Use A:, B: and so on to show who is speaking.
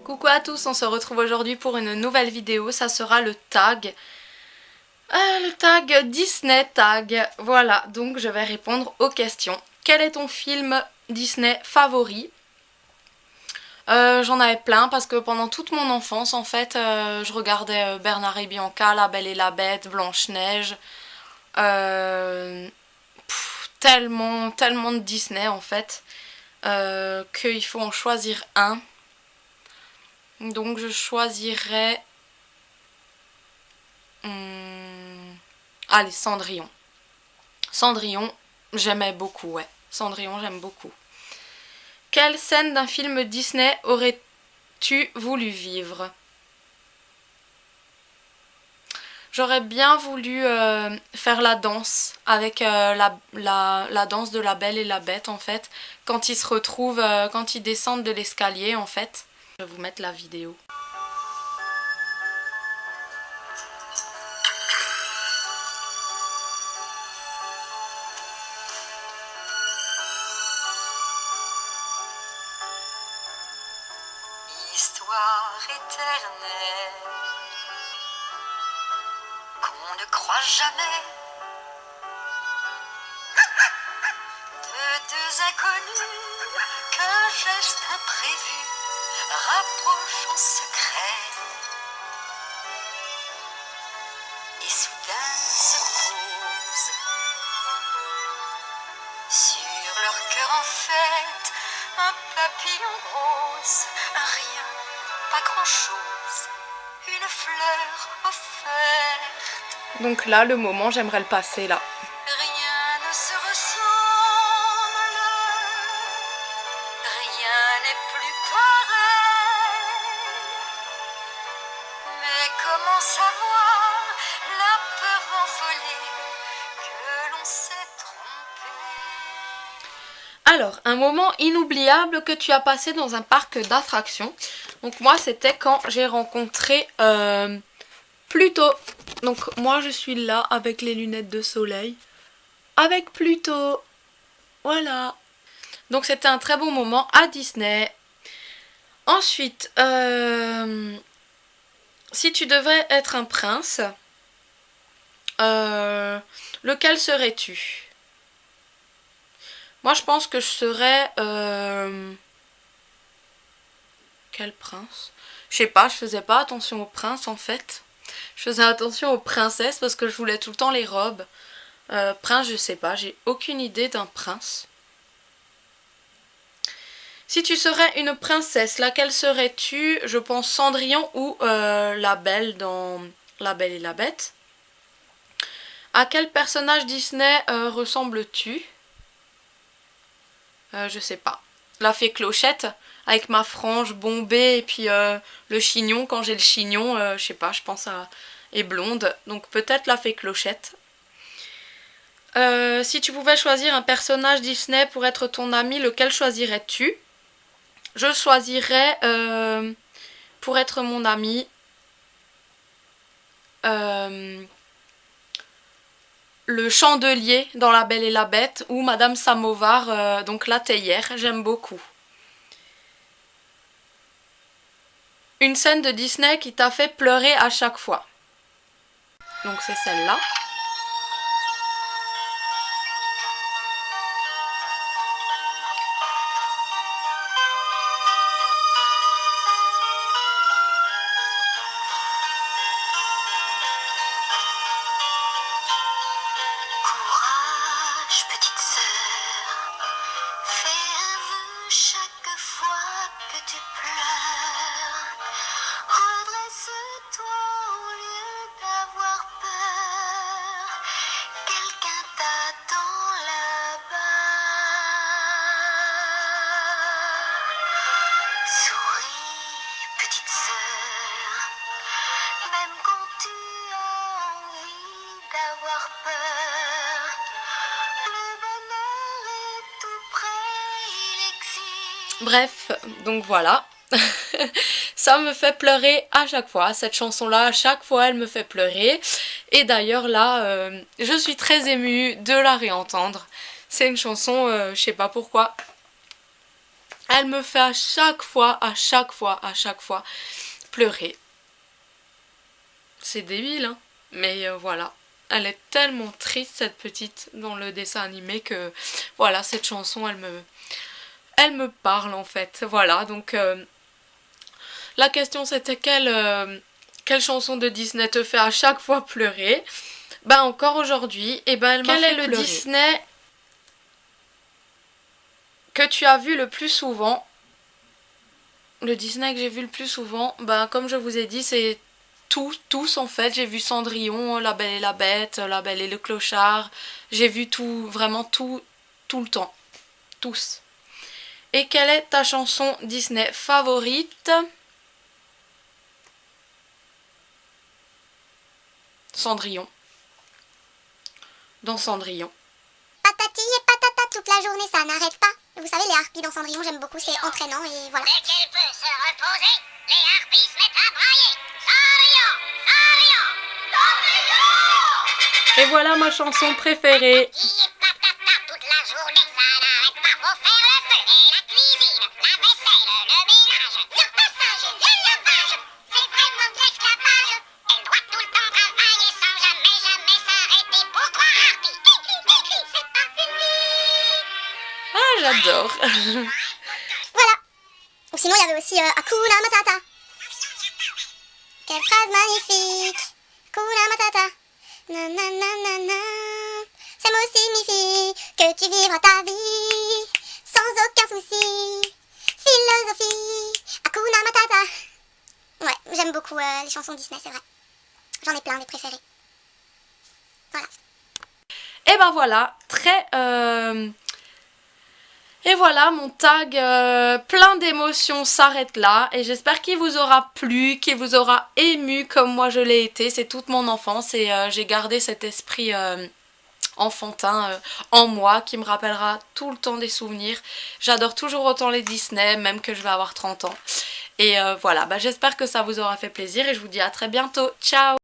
A: Coucou à tous, on se retrouve aujourd'hui pour une nouvelle vidéo, ça sera le tag Disney tag. Voilà, donc je vais répondre aux questions. Quel est ton film Disney favori? J'en avais plein parce que pendant toute mon enfance en fait je regardais Bernard et Bianca, La Belle et la Bête, Blanche-Neige, tellement de Disney en fait qu'il faut en choisir un. Donc je choisirais... Allez, Cendrillon. Cendrillon, j'aimais beaucoup, ouais. Cendrillon, j'aime beaucoup. Quelle scène d'un film Disney aurais-tu voulu vivre? J'aurais bien voulu faire la danse avec la danse de la Belle et la Bête en fait. Quand ils se retrouvent, quand ils descendent de l'escalier en fait. Je vais vous mettre la vidéo.
B: Histoire éternelle qu'on ne croit jamais, de deux inconnus qu'un geste imprévu rapproche en secret, et soudain se pose sur leur cœur en fête un papillon rose, un rien, pas grand-chose, une fleur offerte.
A: Donc là, le moment, j'aimerais le passer là.
B: Rien ne se ressemble, rien n'est plus pareil. Mais comment savoir la peur envolée que l'on s'est trompé?
A: Alors, un moment inoubliable que tu as passé dans un parc d'attractions. Donc moi, c'était quand j'ai rencontré Pluto. Donc moi, je suis là avec les lunettes de soleil. Avec Pluto. Voilà. Donc c'était un très bon moment à Disney. Ensuite, si tu devais être un prince, lequel serais-tu? Moi, je pense que je serais... Quel prince? Je sais pas, je faisais pas attention aux princes en fait. Je faisais attention aux princesses parce que je voulais tout le temps les robes. Prince, je sais pas, j'ai aucune idée d'un prince. Si tu serais une princesse, laquelle serais-tu? Je pense Cendrillon ou la Belle dans La Belle et la Bête. À quel personnage Disney ressembles-tu? Je sais pas. La Fée Clochette, avec ma frange bombée et puis le chignon, quand j'ai le chignon, je sais pas, je pense à... est blonde, donc peut-être la Fée Clochette. Si tu pouvais choisir un personnage Disney pour être ton ami, lequel choisirais-tu? Je choisirais pour être mon ami le chandelier dans La Belle et la Bête ou Madame Samovar, donc la théière, j'aime beaucoup. Une scène de Disney qui t'a fait pleurer à chaque fois. Donc c'est celle-là.
B: Courage, petite sœur, fais un vœu chaque fois que tu pleures. Redresse-toi au lieu d'avoir peur. Quelqu'un t'attend là-bas. Souris, petite sœur, même quand tu as envie d'avoir peur. Le bonheur est tout près, il existe.
A: Bref, donc voilà. Ça me fait pleurer à chaque fois. Cette chanson-là, à chaque fois, elle me fait pleurer. Et d'ailleurs, là, je suis très émue de la réentendre. C'est une chanson, je sais pas pourquoi. Elle me fait à chaque fois pleurer. C'est débile, hein. Mais voilà. Elle est tellement triste, cette petite, dans le dessin animé que voilà, cette chanson, elle me parle en fait. Voilà, donc la question c'était quelle chanson de Disney te fait à chaque fois pleurer? Bah encore aujourd'hui, et ben elle m'a fait pleurer. Quel est le Disney que tu as vu le plus souvent? Le Disney que j'ai vu le plus souvent, bah comme je vous ai dit, c'est tous en fait. J'ai vu Cendrillon, La Belle et la Bête, La Belle et le Clochard. J'ai vu tout, vraiment tout le temps. Tous. Et quelle est ta chanson Disney favorite? Cendrillon. Dans Cendrillon.
B: Patati et patata toute la journée, ça n'arrête pas. Vous savez, les harpies dans Cendrillon, j'aime beaucoup, c'est entraînant et voilà.
C: Dès qu'elle peut se reposer, les harpies se mettent à brailler. Cendrillon, Cendrillon, Cendrillon.
A: Et voilà ma chanson préférée.
C: Patati et patata toute la journée, ça n'arrête pas. Pour faire le feu et la cuisine, la vaisselle, le ménage, le passage, le lavage. C'est vraiment de l'esclavage. Elle doit tout le temps travailler sans jamais s'arrêter. Pourquoi harpie? C'est pas fini.
A: Ah, j'adore.
B: Voilà. Ou sinon, il y avait aussi Hakuna Matata. Quelle phrase magnifique. Hakuna Matata. Nananana. Ces mots signifient que tu vivras ta vie sans aucun souci. Philosophie. Hakuna Matata. Ouais, j'aime beaucoup les chansons Disney, c'est vrai. J'en ai plein, des préférés. Voilà.
A: Et ben voilà, Et voilà, mon tag plein d'émotions s'arrête là. Et j'espère qu'il vous aura plu, qu'il vous aura ému comme moi je l'ai été. C'est toute mon enfance et j'ai gardé cet esprit enfantin en moi qui me rappellera tout le temps des souvenirs. J'adore toujours autant les Disney, même que je vais avoir 30 ans. Et voilà, bah, j'espère que ça vous aura fait plaisir et je vous dis à très bientôt. Ciao!